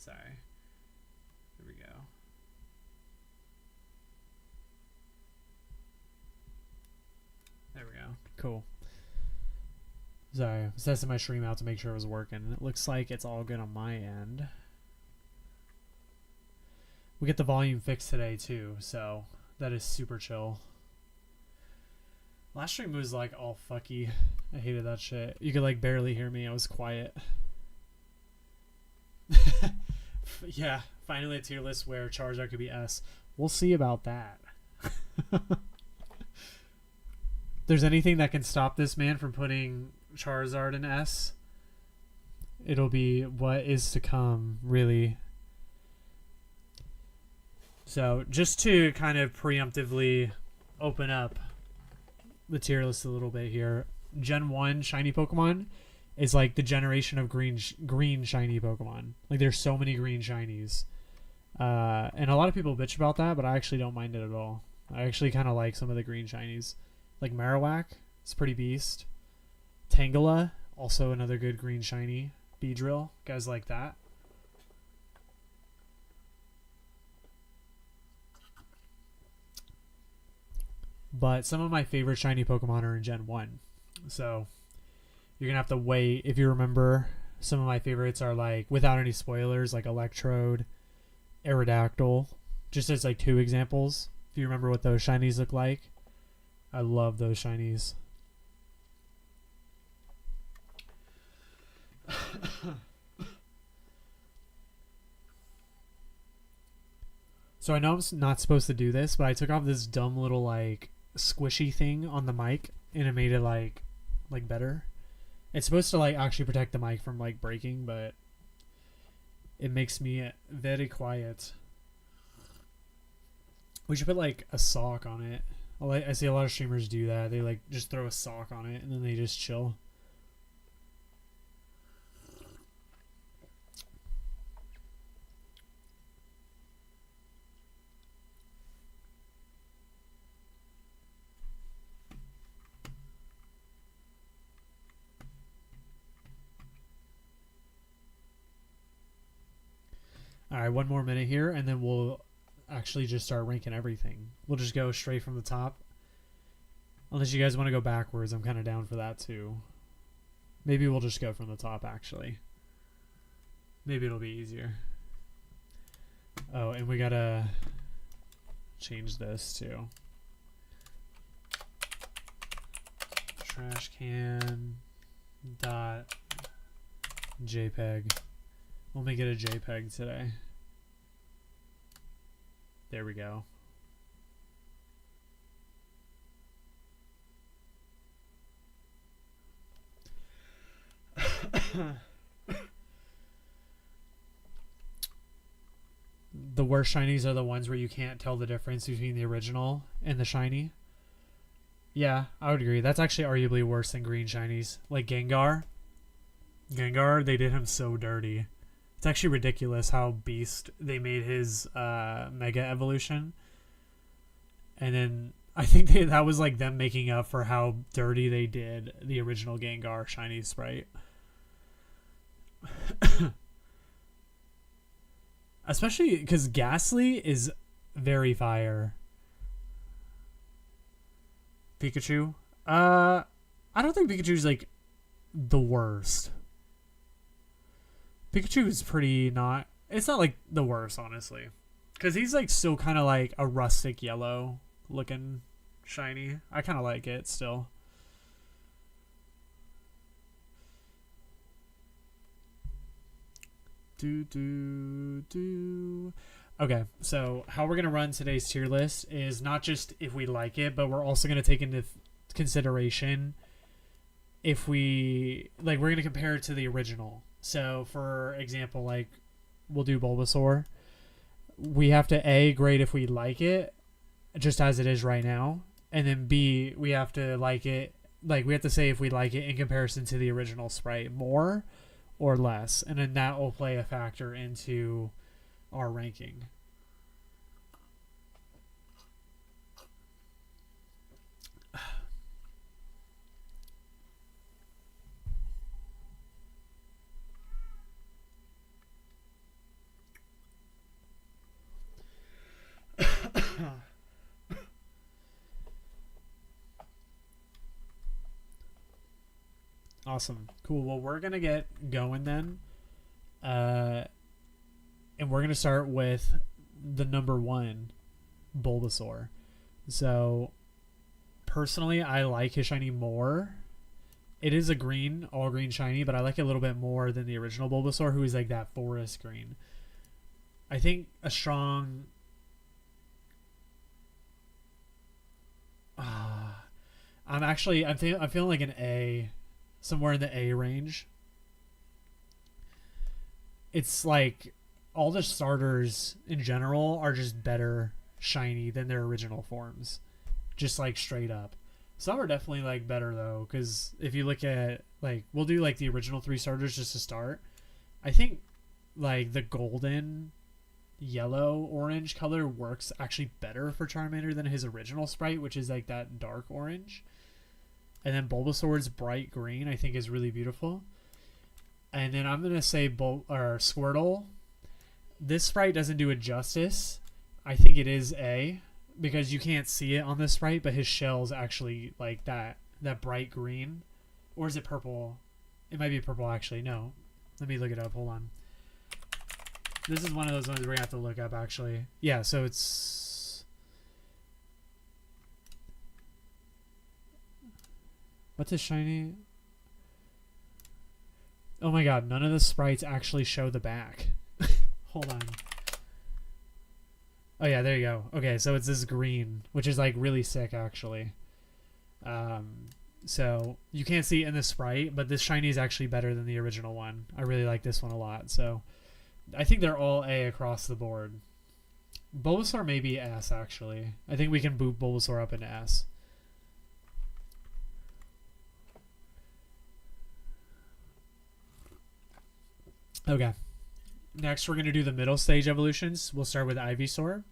Sorry. There we go. There we go. Cool. Sorry, I was testing my stream out to make sure it was working. It looks like it's all good on my end. We get the volume fixed today too, so that is super chill. Last stream was like all fucky. I hated that shit. You could like barely hear me. I was quiet. Yeah, finally a tier list where Charizard could be S. We'll see about that. There's anything that can stop this man from putting Charizard in S, it'll be what is to come, really. So just to kind of preemptively open up the tier list a little bit here, Gen 1 shiny Pokemon is like the generation of green shiny Pokemon. Like there's so many green shinies. And a lot of people bitch about that, but I actually don't mind it at all. I actually kind of like some of the green shinies. Like Marowak, it's pretty beast. Tangela, also another good green shiny. Beedrill, guys like that. But some of my favorite shiny Pokemon are in Gen 1. So you're going to have to wait. If you remember, some of my favorites are like, without any spoilers, like Electrode, Aerodactyl. Just as like 2 examples. If you remember what those shinies look like. I love those shinies. So I know I'm not supposed to do this, but I took off this dumb little like squishy thing on the mic and it made it like better. It's supposed to like actually protect the mic from like breaking, but it makes me very quiet. We should put like a sock on it. I see a lot of streamers do that. They like just throw a sock on it and then they just chill. All right, one more minute here and then we'll actually just start ranking everything. We'll just go straight from the top. Unless you guys want to go backwards, I'm kind of down for that too. Maybe we'll just go from the top actually. Maybe it'll be easier. Oh, and we gotta change this too. Trash can dot JPEG. We'll make it a JPEG today. There we go. The worst shinies are the ones where you can't tell the difference between the original and the shiny. Yeah, I would agree. That's actually arguably worse than green shinies. Like Gengar. Gengar, they did him so dirty. It's actually ridiculous how beast they made his Mega Evolution. And then I think that was like them making up for how dirty they did the original Gengar shiny sprite. Especially because Ghastly is very fire. Pikachu? I don't think Pikachu's like the worst. Pikachu is pretty not... It's not like the worst, honestly. Because he's like still kind of like a rustic yellow looking shiny. I kind of like it still. Okay, so how we're going to run today's tier list is not just if we like it, but we're also going to take into consideration if we... Like, we're going to compare it to the original. So, for example, like, we'll do Bulbasaur. We have to A, grade if we like it, just as it is right now. And then B, we have to like it, like, we have to say if we like it in comparison to the original sprite more or less. And then that will play a factor into our ranking. Awesome. Cool. Well, we're going to get going then. And we're going to start with the number 1, Bulbasaur. So, personally, I like his shiny more. It is a green, all green shiny, but I like it a little bit more than the original Bulbasaur, who is like that forest green. I think a strong... I'm feeling like an A, somewhere in the A range. It's like all the starters in general are just better shiny than their original forms, just like straight up. Some are definitely like better though, because if you look at like, we'll do like the original 3 starters just to start. I think like the golden, yellow, orange color works actually better for Charmander than his original sprite, which is like that dark orange. And then Bulbasaur's bright green I think is really beautiful. And then I'm gonna say Squirtle. This sprite doesn't do it justice. I think it is A, because you can't see it on this sprite, but his shell's actually like that bright green. Or is it purple? It might be purple actually. No. Let me look it up. Hold on. This is one of those ones we're gonna have to look up actually. Yeah, so it's... What's his shiny? Oh my god, none of the sprites actually show the back. Hold on. Oh yeah, there you go. Okay, so it's this green, which is like really sick actually. So you can't see it in the sprite, but this shiny is actually better than the original one. I really like this one a lot. So I think they're all A across the board. Bulbasaur may be S actually. I think we can boot Bulbasaur up into S. Okay. Next, we're going to do the middle stage evolutions. We'll start with Ivysaur.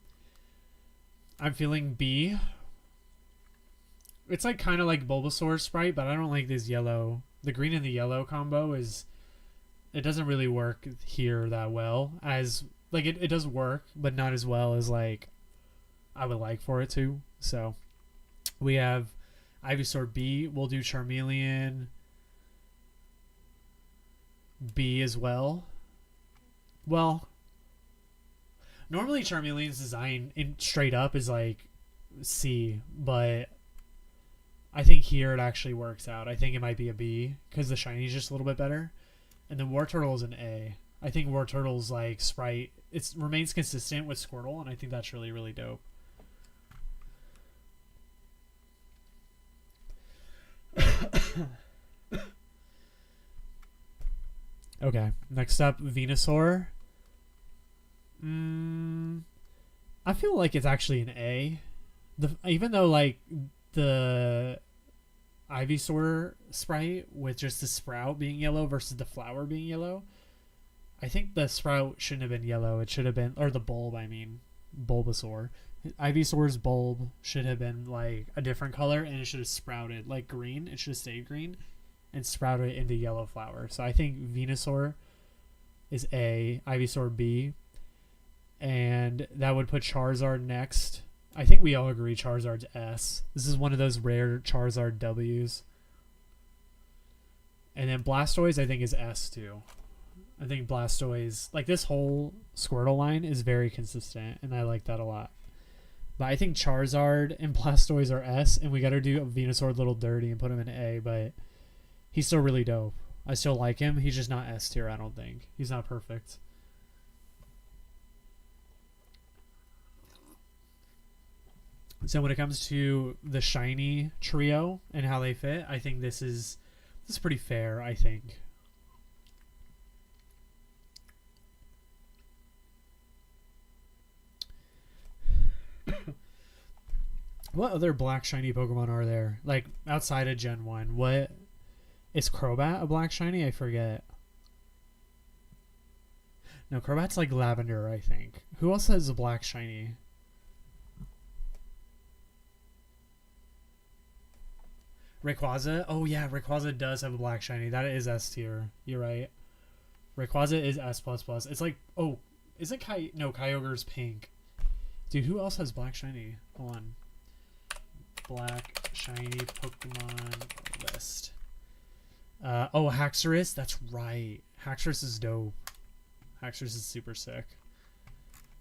I'm feeling B. It's like kind of like Bulbasaur sprite, but I don't like this yellow. The green and the yellow combo is... It doesn't really work here that well. As like it does work, but not as well as like I would like for it to. So we have Ivysaur B. We'll do Charmeleon B as well. Well, normally Charmeleon's design in straight up is like C, but I think here it actually works out. I think it might be a B because the shiny's just a little bit better. And then Wartortle is an A. I think Wartortle's like sprite, it remains consistent with Squirtle, and I think that's really, really dope. Okay, next up, Venusaur. I feel like it's actually an A. Even though like the Ivysaur sprite with just the sprout being yellow versus the flower being yellow, I think the sprout shouldn't have been yellow. It should have been, or the bulb, I mean, Bulbasaur. Ivysaur's bulb should have been like a different color, and it should have sprouted like green. It should have stayed green and sprouted into yellow flower. So I think Venusaur is A, Ivysaur B, and that would put Charizard next. I think we all agree Charizard's S. This is one of those rare Charizard W's. And then Blastoise I think is S too. I think Blastoise, like this whole Squirtle line is very consistent, and I like that a lot. But I think Charizard and Blastoise are S, and we got to do Venusaur a little dirty and put him in A, but he's still really dope. I still like him. He's just not S tier, I don't think. He's not perfect. So when it comes to the shiny trio and how they fit, I think this is pretty fair, I think. What other black shiny Pokemon are there? Like outside of Gen 1, what is Crobat a black shiny? I forget. No, Crobat's like lavender, I think. Who else has a black shiny? Rayquaza? Oh yeah, Rayquaza does have a black shiny. That is S tier. You're right. Rayquaza is S++. It's like, oh, is it no, Kyogre's pink. Dude, who else has black shiny? Hold on. Black shiny Pokemon list. Oh, Haxorus. That's right. Haxorus is dope. Haxorus is super sick.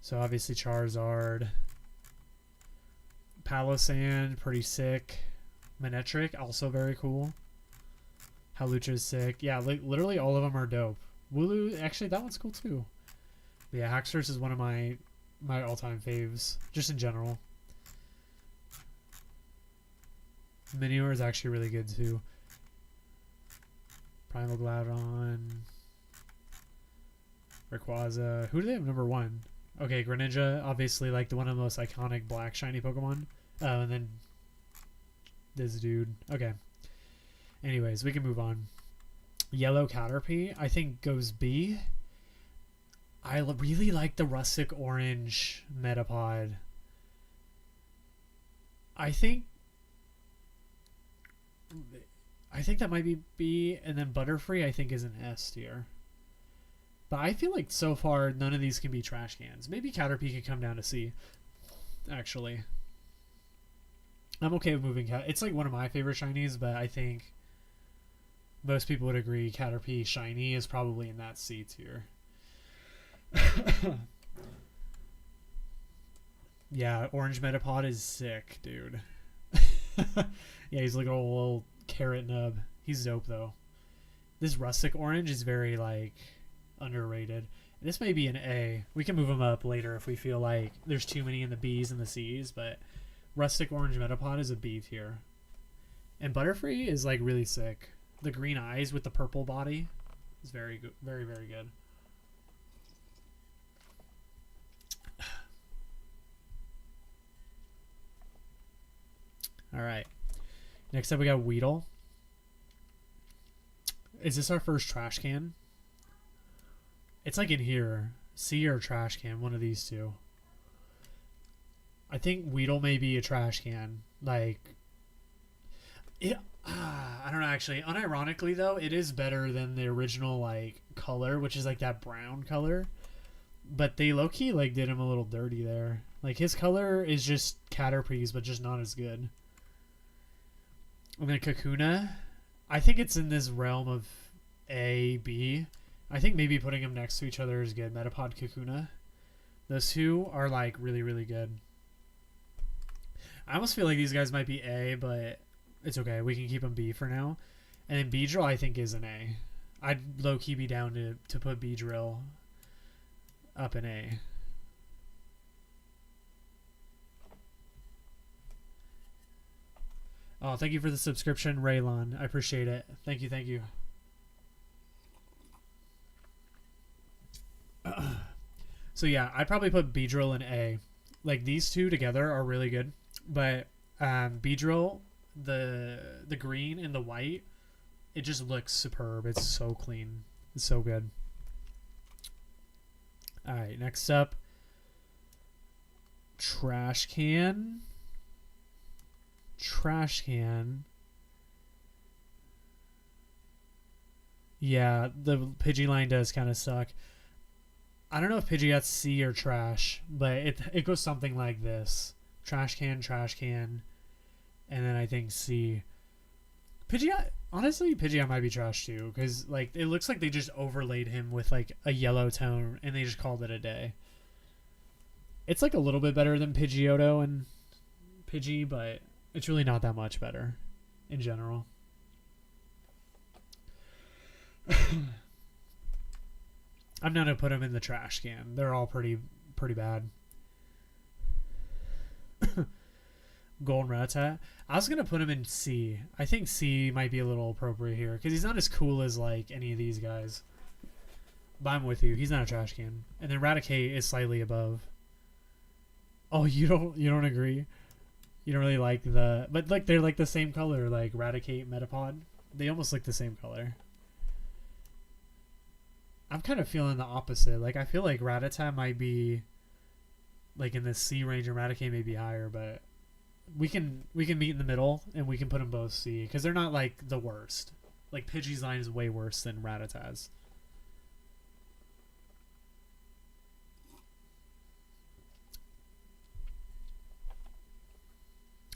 So obviously Charizard. Palossand, pretty sick. Manectric, also very cool. Hawlucha is sick. Yeah, literally all of them are dope. Wooloo, actually that one's cool too. But yeah, Haxorus is one of my all-time faves, just in general. Minior is actually really good too. Primal Groudon. Rayquaza. Who do they have number 1? Okay, Greninja, obviously like the one of the most iconic black shiny Pokemon. And then this dude. Okay. Anyways, we can move on. Yellow Caterpie, I think goes B. I really like the rustic orange Metapod. I think that might be B, and then Butterfree I think is an S tier. But I feel like so far none of these can be trash cans. Maybe Caterpie could come down to C, actually. I'm okay with moving Cat. It's like one of my favorite shinies, but I think most people would agree Caterpie shiny is probably in that C tier. Yeah, orange Metapod is sick, dude. Yeah, he's like a little carrot nub. He's dope though. This rustic orange is very like underrated. This may be an A. We can move him up later if we feel like there's too many in the B's and the C's, but rustic orange Metapod is a B tier. And Butterfree is like really sick. The green eyes with the purple body is very good, very very good. All right. Next up we got Weedle. Is this our first trash can? It's like in here. C or trash can, one of these two. I think Weedle may be a trash can. Like, I don't know actually. Unironically though, it is better than the original like color, which is like that brown color. But they low-key like did him a little dirty there. Like his color is just Caterpie's, but just not as good. And then Kakuna, I think it's in this realm of A, B. I think maybe putting them next to each other is good. Metapod, Kakuna. Those two are like really, really good. I almost feel like these guys might be A, but it's okay. We can keep them B for now. And then Beedrill, I think, is an A. I'd low-key be down to put Beedrill up in A. Oh, thank you for the subscription, Raylon. I appreciate it. Thank you, thank you. So yeah, I'd probably put Beedrill in A. Like these two together are really good, but Beedrill, the green and the white, it just looks superb. It's so clean. It's so good. All right, next up, Trash Can. Trash Can. Yeah, the Pidgeyline does kind of suck. I don't know if Pidgeot's C or trash, but it goes something like this. Trash can, and then I think C. Pidgeot, honestly, Pidgeot might be trash too, because like it looks like they just overlaid him with like a yellow tone and they just called it a day. It's like a little bit better than Pidgeotto and Pidgey, but it's really not that much better in general. I'm not gonna put them in the trash can. They're all pretty bad. Golden Rattata. I was gonna put him in C. I think C might be a little appropriate here because he's not as cool as like any of these guys. But I'm with you. He's not a trash can. And then Raticate is slightly above. Oh, you don't agree? You don't really like but like they're like the same color, like Raticate, Metapod. They almost look the same color. I'm kind of feeling the opposite. Like I feel like Rattata might be like in the C range and Raticate may be higher, but we can meet in the middle and we can put them both C because they're not like the worst. Like Pidgey's line is way worse than Rattata's.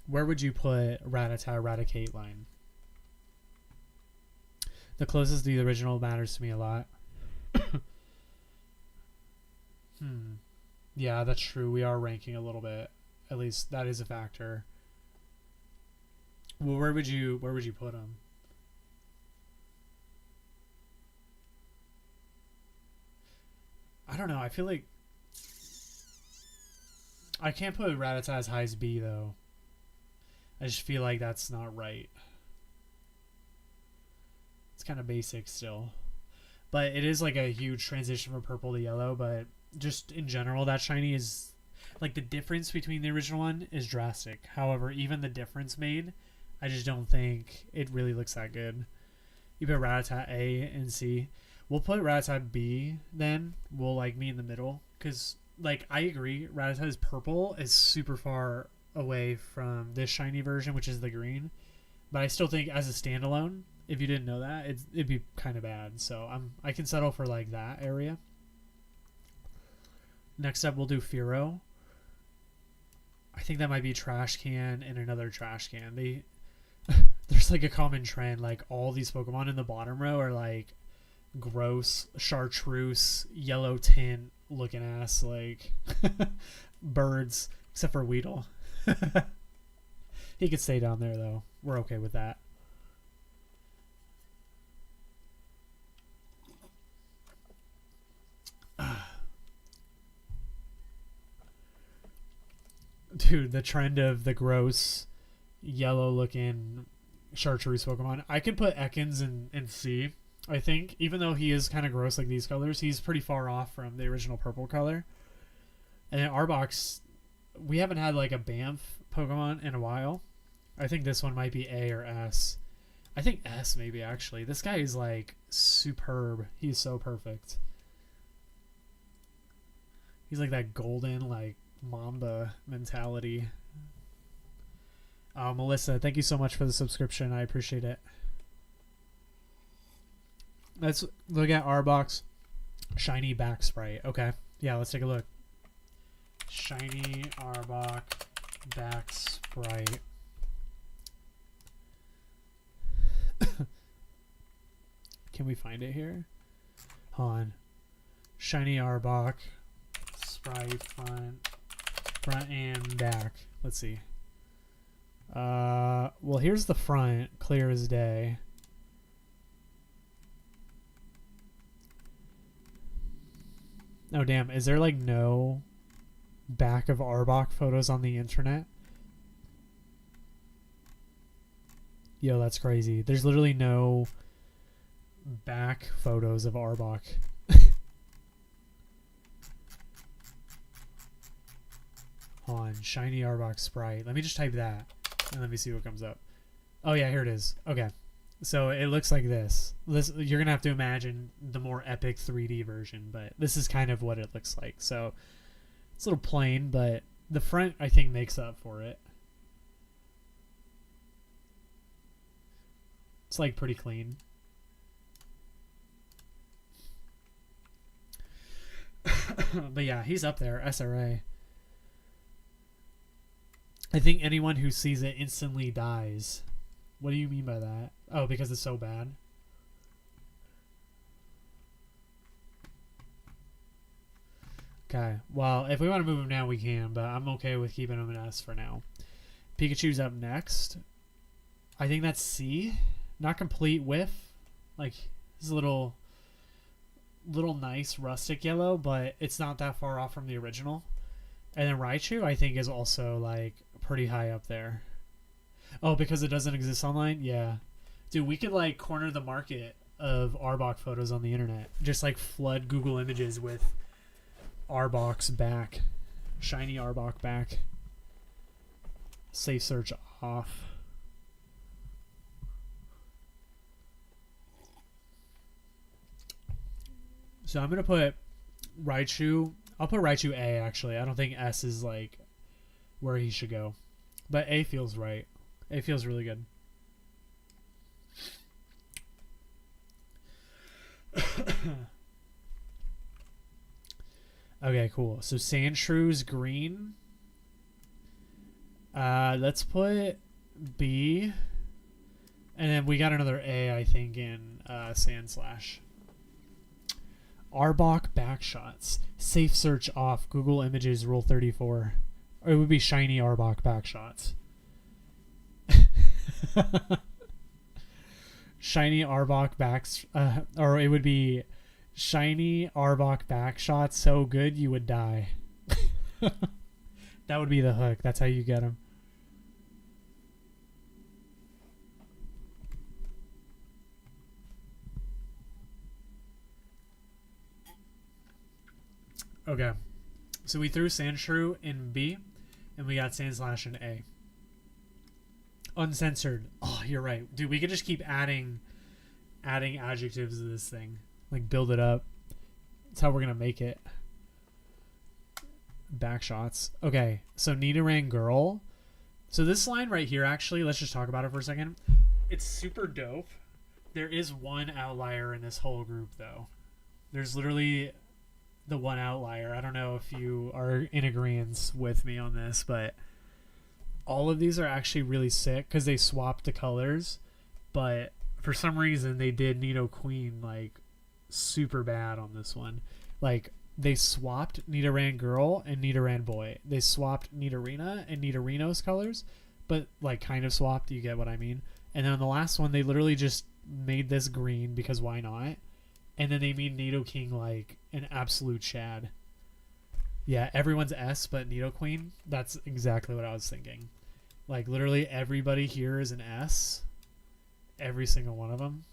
Where would you put Rattata, Raticate line? The closest to the original matters to me a lot. Yeah, that's true. We are ranking a little bit. At least that is a factor. Well, where would you put them? I don't know. I feel like I can't put Rattata as high as B though. I just feel like that's not right. It's kind of basic still. But it is like a huge transition from purple to yellow, but just in general, that shiny is like the difference between the original one is drastic. However, even the difference made, I just don't think it really looks that good. You put Rattata A and C. We'll put Rattata B then. We'll like meet in the middle. Because, like, I agree. Rattata's purple is super far away from this shiny version, which is the green. But I still think as a standalone, if you didn't know that, it'd be kind of bad. So I can settle for like that area. Next up, we'll do Fearow. I think that might be trash can and another trash can. There's like a common trend. Like all these Pokemon in the bottom row are like gross chartreuse yellow tint looking ass like birds, except for Weedle. He could stay down there though. We're okay with that. Dude, the trend of the gross yellow looking chartreuse Pokemon. I could put Ekans in C. I think, even though he is kind of gross like these colors, he's pretty far off from the original purple color. And then Arbok, we haven't had like a Banff Pokemon in a while. I think this one might be A or S. I think S maybe actually. This guy is like superb. He's so perfect. He's like that golden like Mamba mentality. Melissa, thank you so much for the subscription. I appreciate it. Let's look at Arbok's shiny back sprite. Okay. Yeah, let's take a look. Shiny Arbok back sprite. Can we find it here? Hold on. Shiny Arbok sprite front and back. Let's see. Well, here's the front, clear as day. Oh damn, is there like no back of Arbok photos on the internet? Yo, that's crazy. There's literally no back photos of Arbok. On shiny Arbok sprite. Let me just type that and let me see what comes up. Oh yeah, here it is. Okay. So it looks like this. You're going to have to imagine the more epic 3D version, but this is kind of what it looks like. So it's a little plain, but the front, I think, makes up for it. It's like pretty clean. But yeah, he's up there. SRA. I think anyone who sees it instantly dies. What do you mean by that? Oh, because it's so bad? Okay, well, if we want to move him now, we can, but I'm okay with keeping him an S for now. Pikachu's up next. I think that's C. Not complete with. Like, it's a little nice rustic yellow, but it's not that far off from the original. And then Raichu, I think, is also, like, pretty high up there. Oh, because it doesn't exist online? Yeah. Dude, we could, like, corner the market of Arbok photos on the internet. Just, like, flood Google Images with Arbok's back. Shiny Arbok back. Safe search off. So I'm going to put Raichu. I'll put Raichu A, actually. I don't think S is, like, where he should go. But A feels right. A feels really good. Okay, cool. So Sandshrews green. Let's put B. And then we got another A, I think, in Sandslash. Arbok backshots. Safe search off. Google Images Rule 34. Or it would be shiny Arbok backshots. Shiny Arbok backs, or it would be shiny Arbok backshots so good you would die. That would be the hook. That's how you get them. Okay, so we threw Sandshrew in B, and we got Sandslash in A. Uncensored. Oh, you're right, dude. We could just keep adding adjectives to this thing, like build it up. That's how we're gonna make it. Backshots. Okay, so Nidoran girl. So this line right here, actually, let's just talk about it for a second. It's super dope. There is one outlier in this whole group, though. There's literally the one outlier. I don't know if you are in agreement with me on this, but all of these are actually really sick because they swapped the colors, but for some reason they did Nidoqueen like super bad on this one. Like they swapped Nidoran girl and Nidoran boy. They swapped Nidorina and Nidorino's colors, but like kind of swapped, you get what I mean? And then on the last one they literally just made this green because why not? And then they made Nidoking like an absolute Chad. Yeah, everyone's S but Nidoqueen. That's exactly what I was thinking. Like literally everybody here is an S. Every single one of them.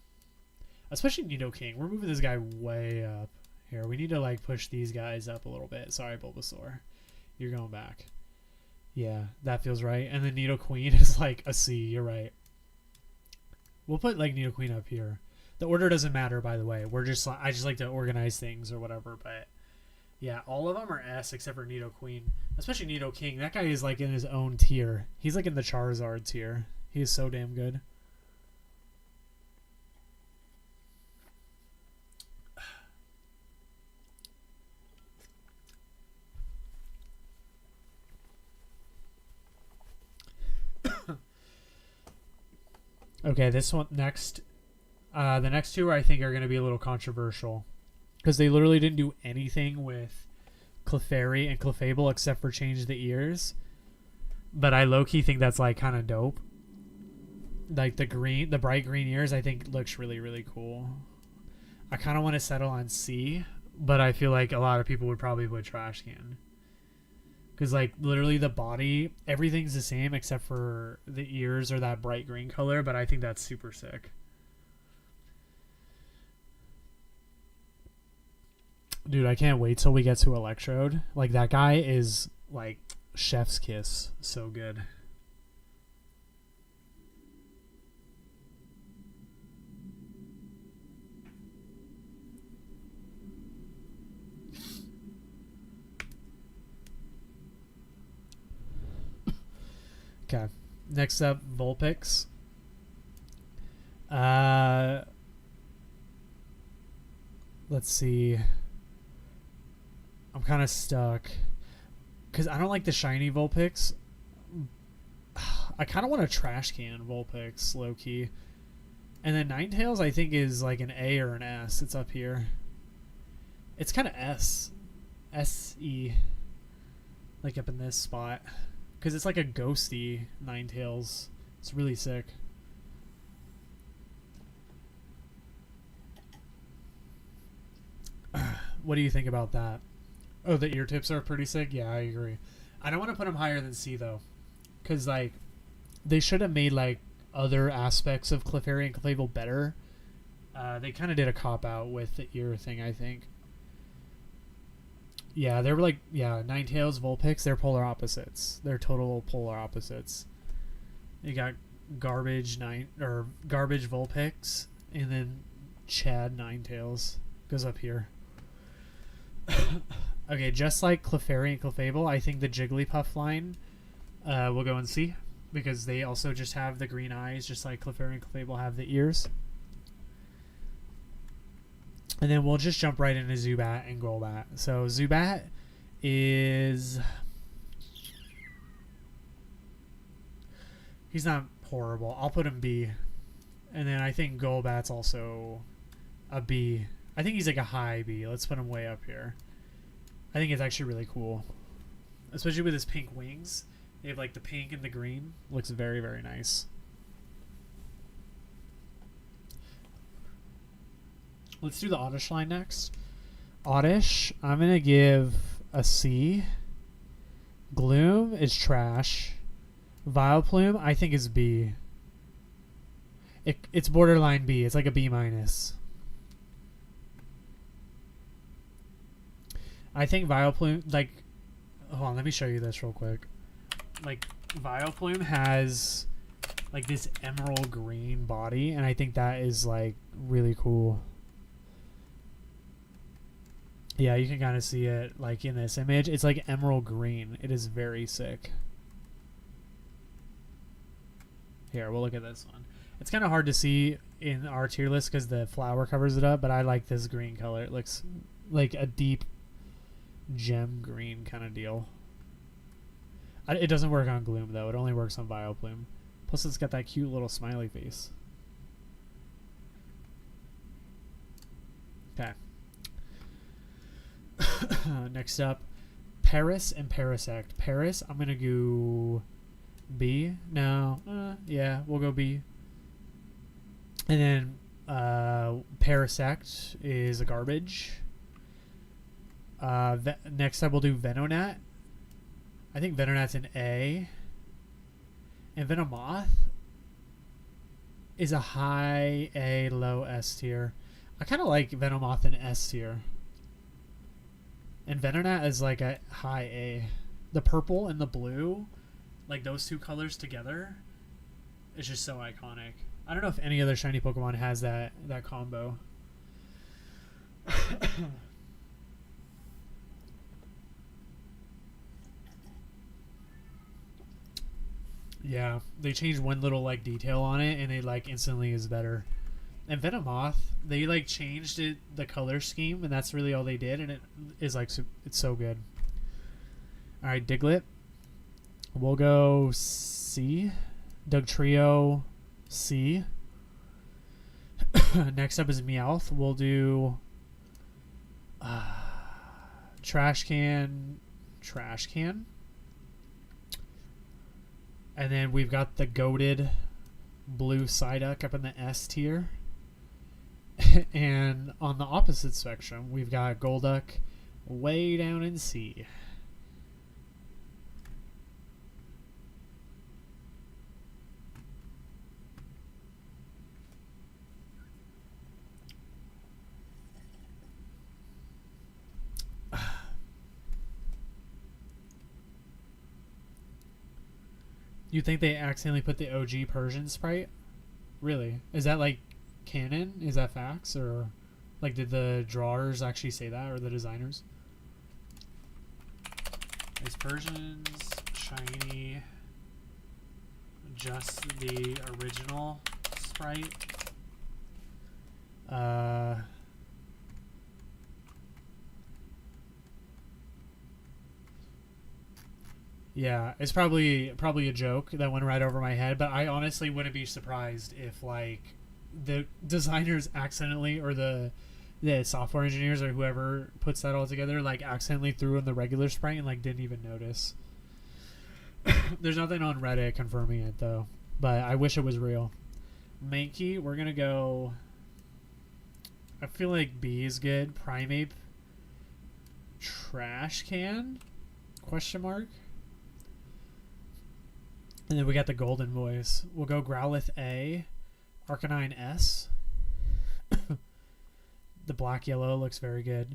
Especially Nidoking. We're moving this guy way up. Here, we need to like push these guys up a little bit. Sorry, Bulbasaur. You're going back. Yeah, that feels right. And then Nidoqueen is like a C. You're right. We'll put like Nidoqueen up here. The order doesn't matter, by the way. I just like to organize things or whatever, but yeah, all of them are S except for Nidoqueen. Especially Nidoking. That guy is like in his own tier. He's like in the Charizard tier. He is so damn good. Okay, this one next. The next two I think are going to be a little controversial because they literally didn't do anything with Clefairy and Clefable except for change the ears. But I low-key think that's like kind of dope. Like the bright green ears I think looks really, really cool. I kind of want to settle on C, but I feel like a lot of people would probably put Trash Can. Because like literally the body, everything's the same except for the ears are that bright green color, but I think that's super sick. Dude, I can't wait till we get to Electrode. Like, that guy is, like, chef's kiss. So good. Okay. Next up, Vulpix. Let's see. I'm kind of stuck because I don't like the shiny Vulpix. I kind of want a Trash Can Vulpix, low key. And then Ninetales, I think, is like an A or an S. It's up here. It's kind of S. S-E. Like up in this spot. Because it's like a ghosty Ninetales. It's really sick. What do you think about that? Oh, the ear tips are pretty sick? Yeah, I agree. I don't want to put them higher than C, though. Because, like, they should have made, like, other aspects of Clefairy and Clefable better. They kind of did a cop-out with the ear thing, I think. Yeah, they were like, yeah, Ninetales, Vulpix, they're polar opposites. They're total polar opposites. You got garbage Vulpix, and then Chad Ninetales goes up here. Okay, just like Clefairy and Clefable, I think the Jigglypuff line will go in C because they also just have the green eyes, just like Clefairy and Clefable have the ears. And then we'll just jump right into Zubat and Golbat. So Zubat is... He's not horrible. I'll put him B. And then I think Golbat's also a B. I think he's like a high B. Let's put him way up here. I think it's actually really cool. Especially with his pink wings. They have like the pink and the green. Looks very, very nice. Let's do the Oddish line next. Oddish, I'm going to give a C. Gloom is trash. Vileplume, I think is B. It's borderline B. It's like a B minus. I think Vileplume, like, hold on, let me show you this real quick. Like, Vileplume has like this emerald green body, and I think that is like really cool. Yeah, you can kind of see it like in this image. It's like emerald green. It is very sick. Here, we'll look at this one. It's kind of hard to see in our tier list because the flower covers it up, but I like this green color. It looks like a deep gem green kind of deal. It doesn't work on Gloom, though. It only works on Vileplume. Plus, it's got that cute little smiley face. Okay. Next up, Paris and Parasect. Paris, I'm going to go B. No. Yeah, we'll go B. And then Parasect is a garbage. Next up, we'll do Venonat. I think Venonat's an A. And Venomoth is a high A, low S tier. I kind of like Venomoth in S tier. And Venonat is like a high A. The purple and the blue, like those two colors together, is just so iconic. I don't know if any other shiny Pokemon has that combo. Yeah, they changed one little like detail on it, and it like instantly is better. And Venomoth, they like changed it, the color scheme, and that's really all they did, and it is like it's so good. All right, Diglett, we'll go C. Dugtrio, C. Next up is Meowth. We'll do Trash Can. And then we've got the goated blue Psyduck up in the S tier. And on the opposite spectrum, we've got Golduck way down in C. You think they accidentally put the OG Persian sprite? Really? Is that like canon? Is that facts? Or like did the drawers actually say that, or the designers? Is Persian's shiny just the original sprite? Yeah, it's probably a joke that went right over my head, but I honestly wouldn't be surprised if like the designers accidentally, or the software engineers or whoever puts that all together, like accidentally threw in the regular sprite and like didn't even notice. There's nothing on Reddit confirming it though, but I wish it was real. Mankey, we're gonna go. I feel like B is good. Primeape, Trash Can? Question mark. And then we got the Golden Voice. We'll go Growlithe A, Arcanine S. The black yellow looks very good.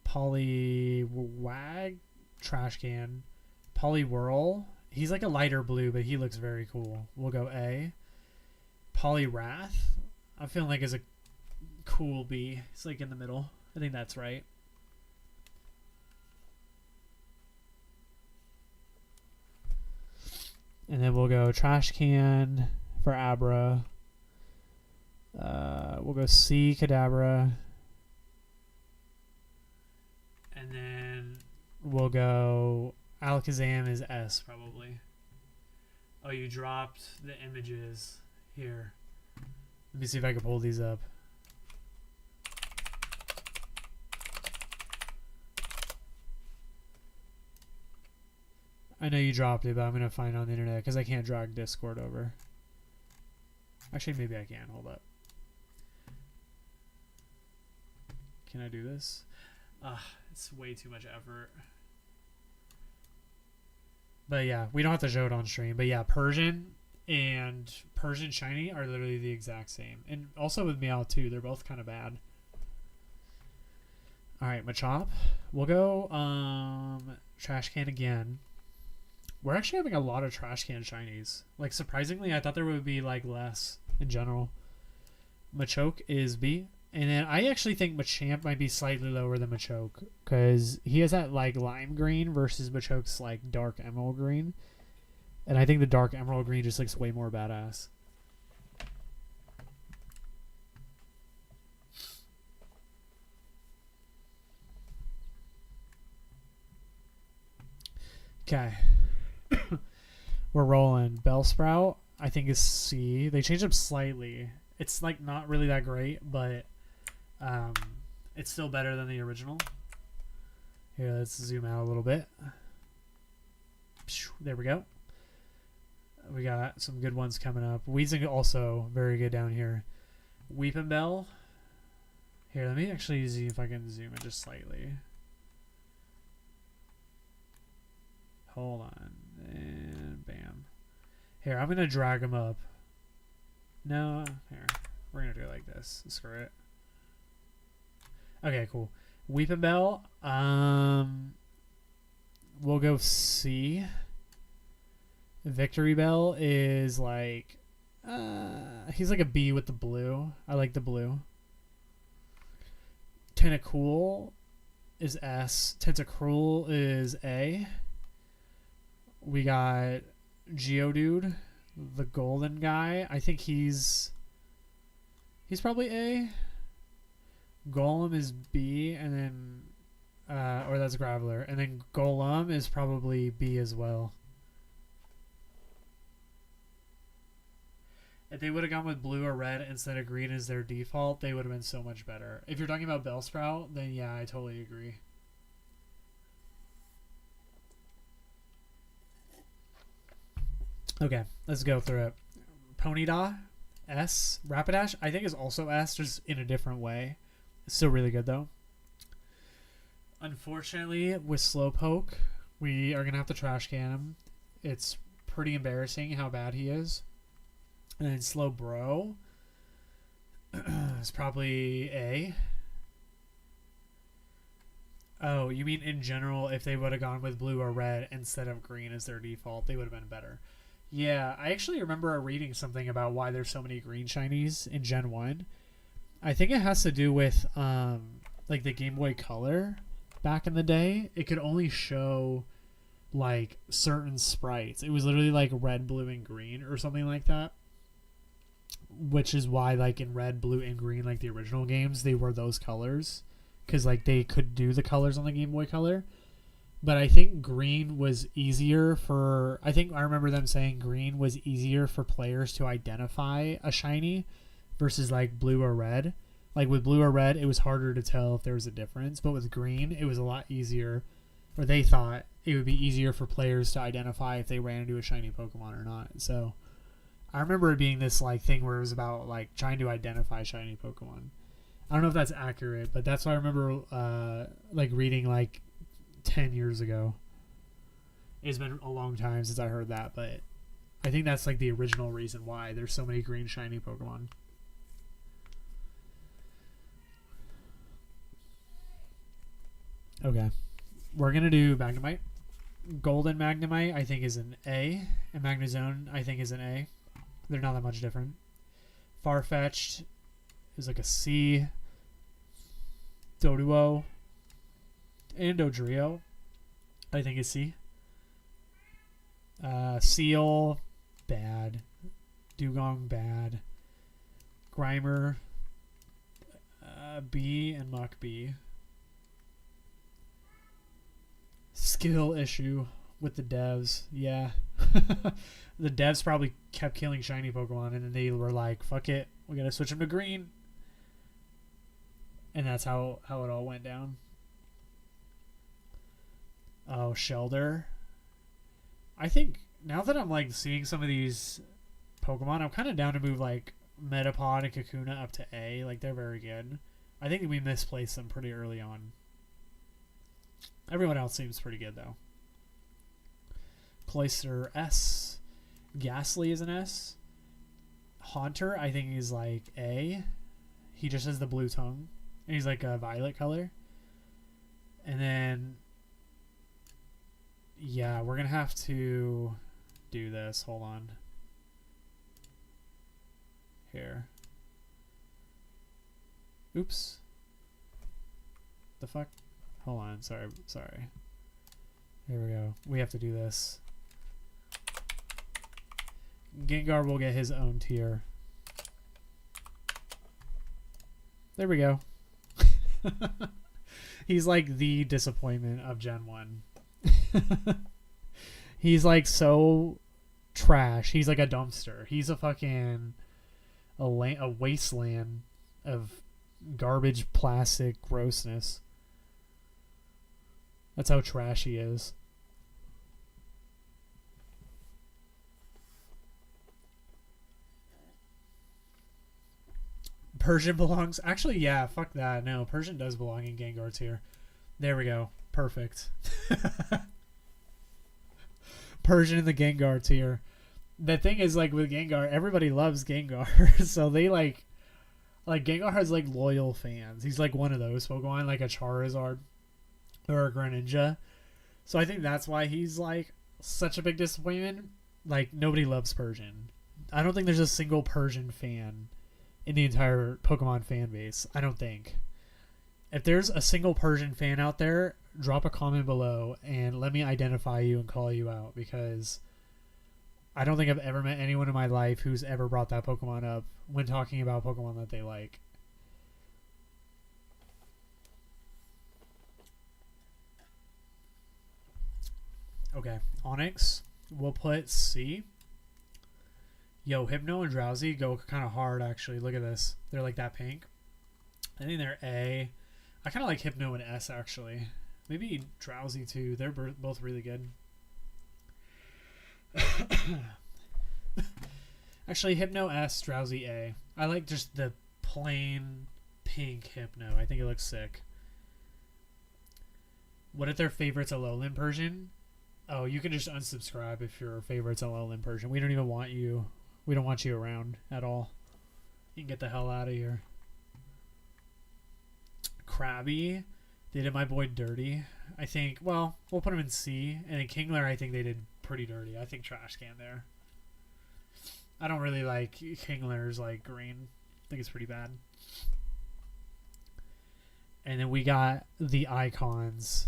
Poliwag, Trash Can. Poliwhirl, he's like a lighter blue, but he looks very cool. We'll go A. Poliwrath, I'm feeling like is a cool B. It's like in the middle. I think that's right. And then we'll go Trash Can for Abra. We'll go C, Kadabra. And then we'll go Alakazam is S probably. Oh, you dropped the images here. Let me see if I can pull these up. I know you dropped it, but I'm going to find it on the internet because I can't drag Discord over. Actually, maybe I can. Hold up. Can I do this? It's way too much effort. But yeah, we don't have to show it on stream. But yeah, Persian and Persian Shiny are literally the exact same. And also with Meow too. They're both kind of bad. Alright, Machop. We'll go Trash Can again. We're actually having a lot of Trash Can Shinies. Like, surprisingly, I thought there would be, like, less in general. Machoke is B. And then I actually think Machamp might be slightly lower than Machoke. Because he has that, like, lime green versus Machoke's, like, dark emerald green. And I think the dark emerald green just looks way more badass. Okay. We're rolling. Bellsprout, I think, is C. They changed up slightly. It's like not really that great, but it's still better than the original. Here, let's zoom out a little bit. There we go. We got some good ones coming up. Weezing also very good down here. Weepinbell. Here, let me actually see if I can zoom it just slightly. Hold on. And bam. Here, I'm going to drag them up. No. Here. We're going to do it like this. Screw it. Okay, cool. Weepinbell. We'll go C. Victory Bell is like... he's like a B with the blue. I like the blue. Tentacool is S. Tentacruel is A. We got Geodude, the golden guy. I think he's probably A. Golem is B, and then or that's Graveler, and then Golem is probably B as well. If they would have gone with blue or red instead of green as their default, they would have been so much better. If you're talking about Bellsprout, then yeah, I totally agree. Okay, let's go through it. Ponyta, S. Rapidash, I think is also S, just in a different way. It's still really good, though. Unfortunately, with Slowpoke, we are going to have to trash can him. It's pretty embarrassing how bad he is. And then Slowbro is probably A. Oh, you mean in general, if they would have gone with blue or red instead of green as their default, they would have been better. Yeah, I actually remember reading something about why there's so many green shinies in Gen 1. I think it has to do with like the Game Boy Color back in the day. It could only show like certain sprites. It was literally like red, blue, and green or something like that. Which is why like in red, blue, and green, like the original games, they were those colors. Because like they could do the colors on the Game Boy Color. But I think green was easier for... I think I remember them saying green was easier for players to identify a shiny versus like blue or red. Like with blue or red, it was harder to tell if there was a difference. But with green, it was a lot easier. Or they thought it would be easier for players to identify if they ran into a shiny Pokemon or not. So I remember it being this like thing where it was about like trying to identify shiny Pokemon. I don't know if that's accurate, but that's what I remember like reading like 10 years ago. It's been a long time since I heard that, but I think that's like the original reason why there's so many green shiny Pokemon. Okay. We're going to do Magnemite. Golden Magnemite I think is an A, and Magnezone I think is an A. They're not that much different. Farfetch'd is like a C. Doduo and Dodrio I think is C. Seal, bad. Dugong, bad. Grimer, B, and Mach B. Skill issue with the devs, yeah. The devs probably kept killing shiny Pokemon, and then they were like, fuck it, we gotta switch them to green. And that's how it all went down. Oh, Shelder. I think now that I'm like seeing some of these Pokemon, I'm kind of down to move like Metapod and Kakuna up to A. Like, they're very good. I think we misplaced them pretty early on. Everyone else seems pretty good though. Cloyster S. Ghastly is an S. Haunter, I think he's like A. He just has the blue tongue. And he's like a violet color. And then, yeah, we're going to have to do this. Hold on. Here. Oops. The fuck? Hold on. Sorry. Here we go. We have to do this. Gengar will get his own tier. There we go. He's like the disappointment of Gen 1. He's like so trash. He's like a dumpster. He's a fucking a wasteland of garbage, plastic grossness. That's how trash he is. Persian belongs... Actually, yeah, fuck that. No, Persian does belong in Gengar tier. There we go. Perfect. Persian in the Gengar tier. The thing is, like, with Gengar, everybody loves Gengar. So they, like, Gengar has, like, loyal fans. He's, like, one of those Pokemon, like a Charizard or a Greninja. So I think that's why he's, like, such a big disappointment. Like, nobody loves Persian. I don't think there's a single Persian fan in the entire Pokemon fan base. I don't think. If there's a single Persian fan out there, drop a comment below and let me identify you and call you out, because I don't think I've ever met anyone in my life who's ever brought that Pokemon up when talking about Pokemon that they like. Okay, Onix, we'll put C. Yo, Hypno and Drowsy go kind of hard, actually. Look at this. They're like that pink. I think they're A. I kind of like Hypno and S, actually. Maybe Drowsy, too. They're both really good. Actually, Hypno S, Drowsy A. I like just the plain pink Hypno. I think it looks sick. What if their favorite's a Alolan Persian? Oh, you can just unsubscribe if your favorite's a Alolan Persian. We don't even want you... We don't want you around at all. You can get the hell out of here. Krabby. They did my boy dirty. I think, well, we'll put him in C. And in Kingler, I think they did pretty dirty. I think trash can there. I don't really like Kingler's like green. I think it's pretty bad. And then we got the icons.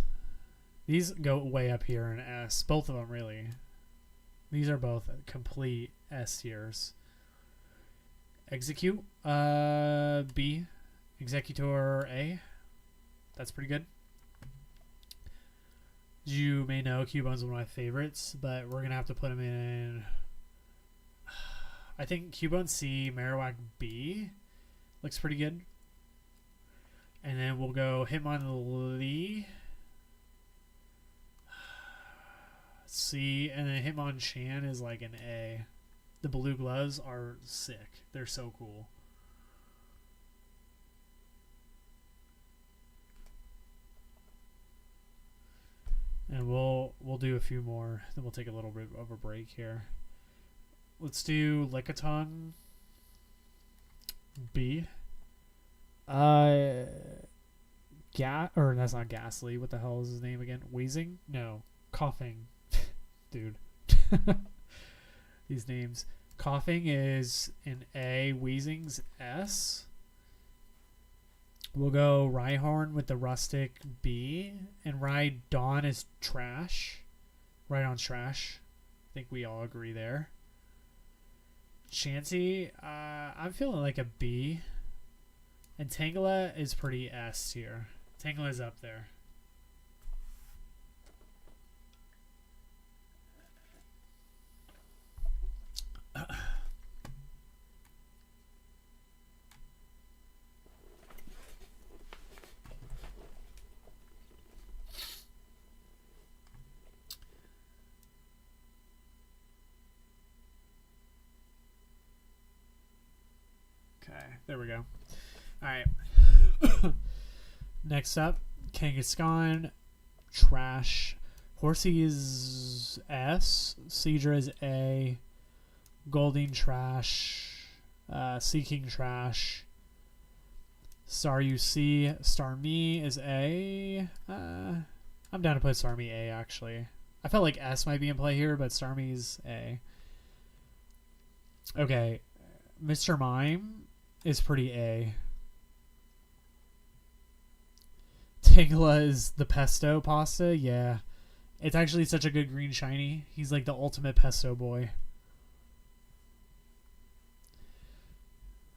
These go way up here in S. Both of them, really. These are both complete S tiers. Execute, B. Executor A. That's pretty good. You may know Cubone's one of my favorites, but we're going to have to put him in... I think Cubone C, Marowak B. Looks pretty good. And then we'll go Hitmonlee C, and then Hitmonchan is like an A. The blue gloves are sick. They're so cool. And we'll do a few more. Then we'll take a little bit of a break here. Let's do Lickitung B. Or that's not Ghastly. What the hell is his name again? Wheezing? No. Coughing. Dude. These names. Coughing is an A. Wheezing's S. We'll go Rhyhorn with the Rustic B. And Rhydon is trash. Rhydon's trash. I think we all agree there. Chansey, I'm feeling like a B. And Tangela is pretty S tier. Tangela's up there. There we go. All right. Next up, Kangaskhan, trash. Horsey is S. Seadra is A. Golding, trash. Seeking, trash. Staryu C. Starmie is A. I'm down to put Starmie A, actually. I felt like S might be in play here, but Starmie's A. Okay. Mr. Mime is pretty A. Tangela is the pesto pasta. Yeah. It's actually such a good green shiny. He's like the ultimate pesto boy.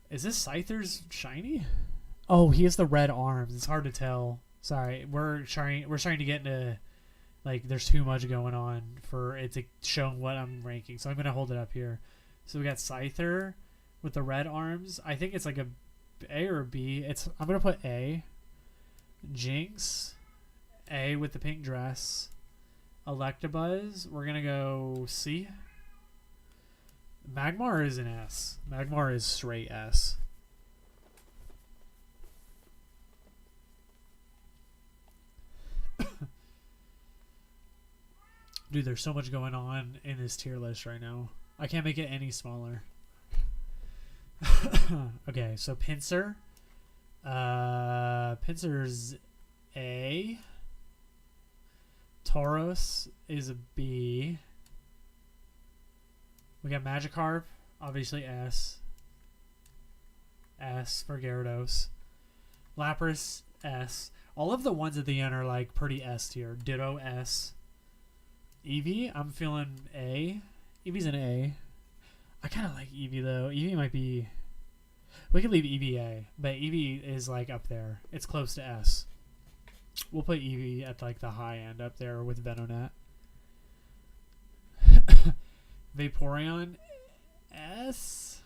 Is this Scyther's shiny? Oh, he has the red arms. It's hard to tell. Sorry. We're trying to get into, like, there's too much going on for it to show what I'm ranking. So I'm going to hold it up here. So we got Scyther with the red arms. I think it's like a A or a B. I'm going to put A. Jinx, A with the pink dress. Electabuzz, we're going to go C. Magmar is an S. Magmar is straight S. Dude, there's so much going on in this tier list right now. I can't make it any smaller. Okay, so Pinsir. Pinsir's A. Tauros is a B. We got Magikarp, obviously S. S for Gyarados. Lapras, S. All of the ones at the end are like pretty S tier. Ditto, S. Eevee, I'm feeling A. Eevee's an A. I kind of like Eevee though. Eevee might be... We could leave Eevee A, but Eevee is like up there. It's close to S. We'll put Eevee at like the high end up there with Venonat. Vaporeon S.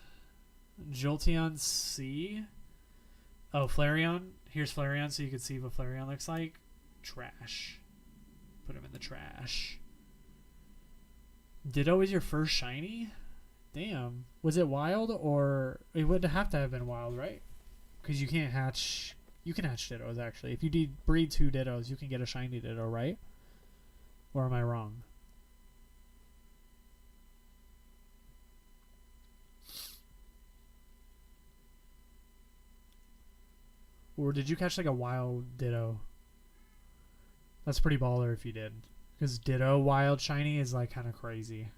Jolteon C. Oh, Flareon. Here's Flareon so you can see what Flareon looks like. Trash. Put him in the trash. Ditto is your first shiny? Damn. Was it wild or... It would have to have been wild, right? Because you can't hatch... You can hatch Dittos, actually. If you breed 2 Dittos, you can get a shiny Ditto, right? Or am I wrong? Or did you catch like a wild Ditto? That's pretty baller if you did. Because Ditto wild shiny is like kind of crazy.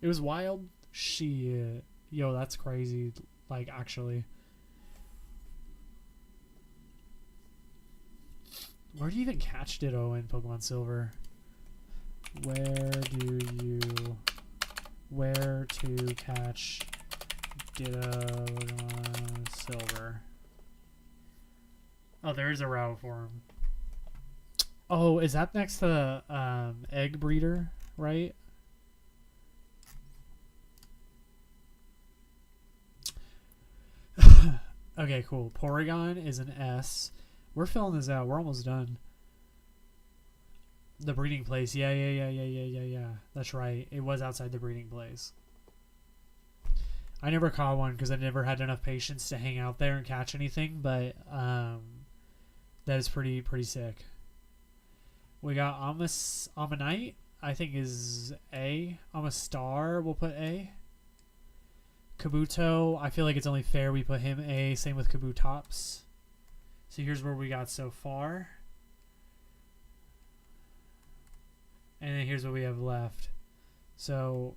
It was wild? Shit. Yo, that's crazy. Like, actually. Where do you even catch Ditto in Pokemon Silver? Where to catch Ditto on Silver? Oh, there is a route for him. Oh, is that next to the egg breeder, right? Okay, cool. Porygon is an S. We're filling this out. We're almost done. The breeding place. Yeah. That's right. It was outside the breeding place. I never caught one because I never had enough patience to hang out there and catch anything, but that is pretty sick. We got Ammonite, I think is A. Amistar, we'll put A. Kabuto, I feel like it's only fair we put him A. Same with Kabutops. So here's where we got so far. And then here's what we have left. So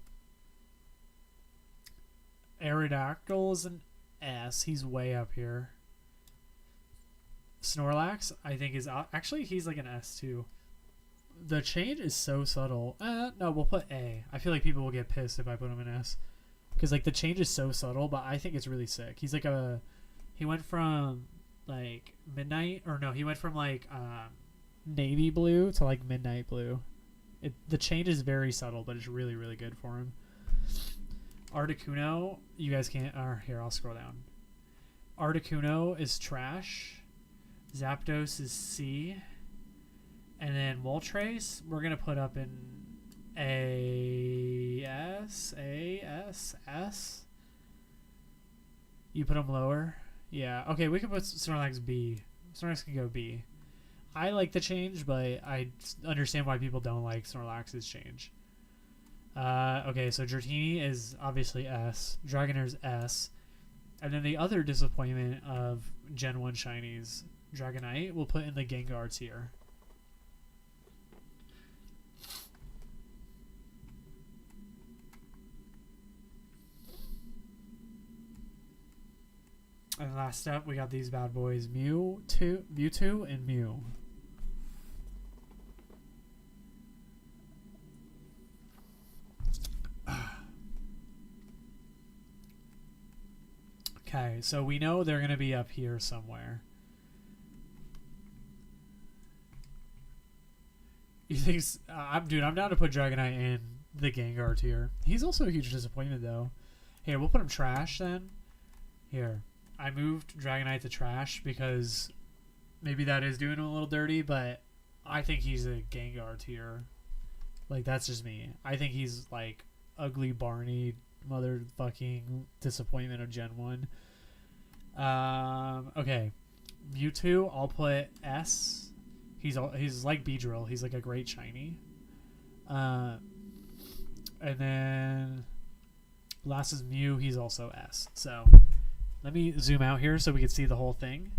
Aerodactyl is an S. He's way up here. Snorlax, I think is... Actually, he's like an S too. The change is so subtle. No, we'll put A. I feel like people will get pissed if I put him in S. Because like the change is so subtle, but I think it's really sick. He's like a... He went from like midnight... Or no, he went from like navy blue to like midnight blue. The change is very subtle, but it's really, really good for him. Articuno, you guys can't... here, I'll scroll down. Articuno is trash. Zapdos is C. And then Moltres, we're going to put up in A, S. You put him lower? Yeah. Okay, we can put Snorlax B. Snorlax can go B. I like the change, but I understand why people don't like Snorlax's change. Okay, so Dratini is obviously S. Dragonair's S. And then the other disappointment of Gen 1 Shinies, Dragonite, we'll put in the Gengar tier. And last up, we got these bad boys, Mewtwo, and Mew. Okay, so we know they're going to be up here somewhere. You think... dude, I'm down to put Dragonite in the Gengar tier. He's also a huge disappointment, though. Here, we'll put him trash, then. Here. I moved Dragonite to trash because maybe that is doing him a little dirty, but I think he's a Gengar tier. Like, that's just me. I think he's, like, ugly Barney motherfucking disappointment of Gen 1. Okay. Mewtwo, I'll put S. He's like Beedrill. He's like a great shiny. And then last is Mew. He's also S. So let me zoom out here so we can see the whole thing.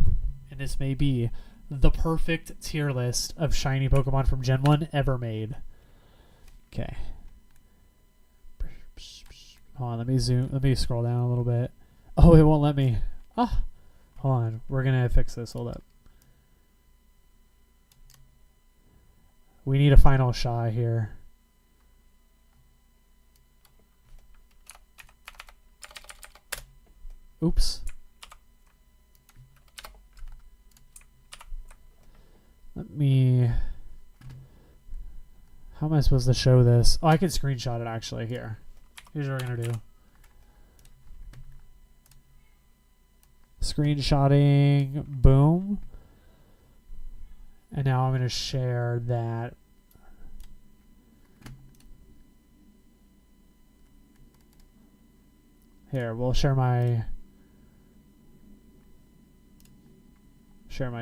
And this may be the perfect tier list of shiny Pokemon from Gen 1 ever made. Okay. Hold on, let me scroll down a little bit. Oh, it won't let me. Ah, hold on. We're going to fix this. Hold up. We need a final shot here. Oops. Let me... How am I supposed to show this? Oh, I can screenshot it actually. Here. Here's what we're going to do. Screenshotting. Boom. And now I'm going to share that. Here, we'll share my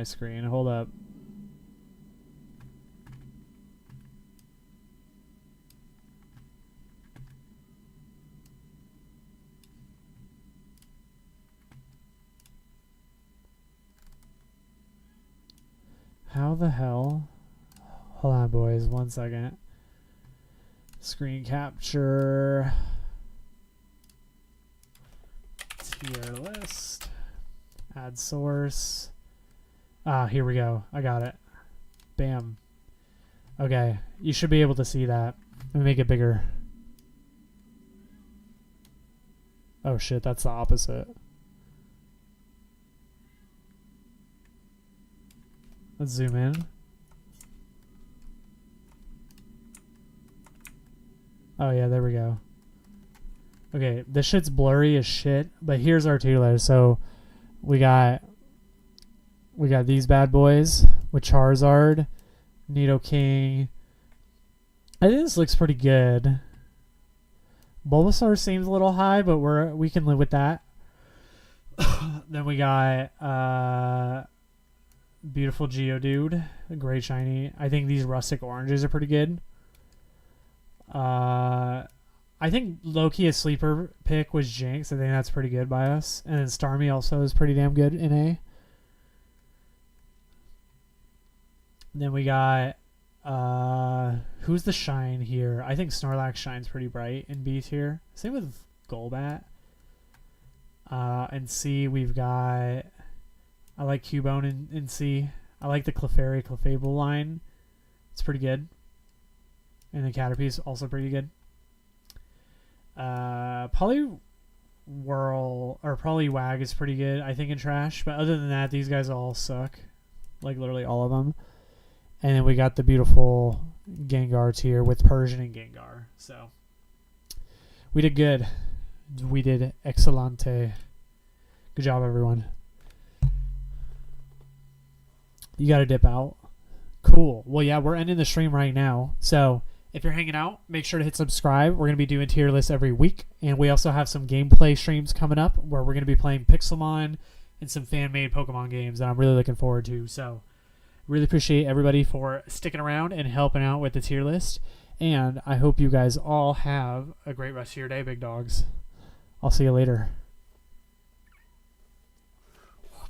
screen. Hold up. How the hell? Hold on, boys. 1 second. Screen capture. Tier list. Add source. Ah, here we go. I got it. Bam. Okay. You should be able to see that. Let me make it bigger. Oh shit, that's the opposite. Let's zoom in. Oh yeah, there we go. Okay, this shit's blurry as shit, but here's our tier list. So we got these bad boys with Charizard, Nidoking. I think this looks pretty good. Bulbasaur seems a little high, but we can live with that. Then we got beautiful Geodude, a great shiny. I think these rustic oranges are pretty good. I think low-key a sleeper pick was Jinx. I think that's pretty good by us. And then Starmie also is pretty damn good in A. Then we got who's the shine here? I think Snorlax shines pretty bright in B tier. Same with Golbat. In C we've got, I like Cubone in C. I like the Clefairy Clefable line. It's pretty good. And the Caterpie's also pretty good. Poliwhirl or Poliwag is pretty good, I think, in trash. But other than that, these guys all suck. Like literally all of them. And then we got the beautiful Gengar tier with Persian and Gengar. So we did good. We did excelente. Good job, everyone. You got to dip out. Cool. Well, yeah, we're ending the stream right now. So if you're hanging out, make sure to hit subscribe. We're going to be doing tier lists every week. And we also have some gameplay streams coming up where we're going to be playing Pixelmon and some fan-made Pokemon games that I'm really looking forward to. So really appreciate everybody for sticking around and helping out with the tier list. And I hope you guys all have a great rest of your day, big dogs. I'll see you later.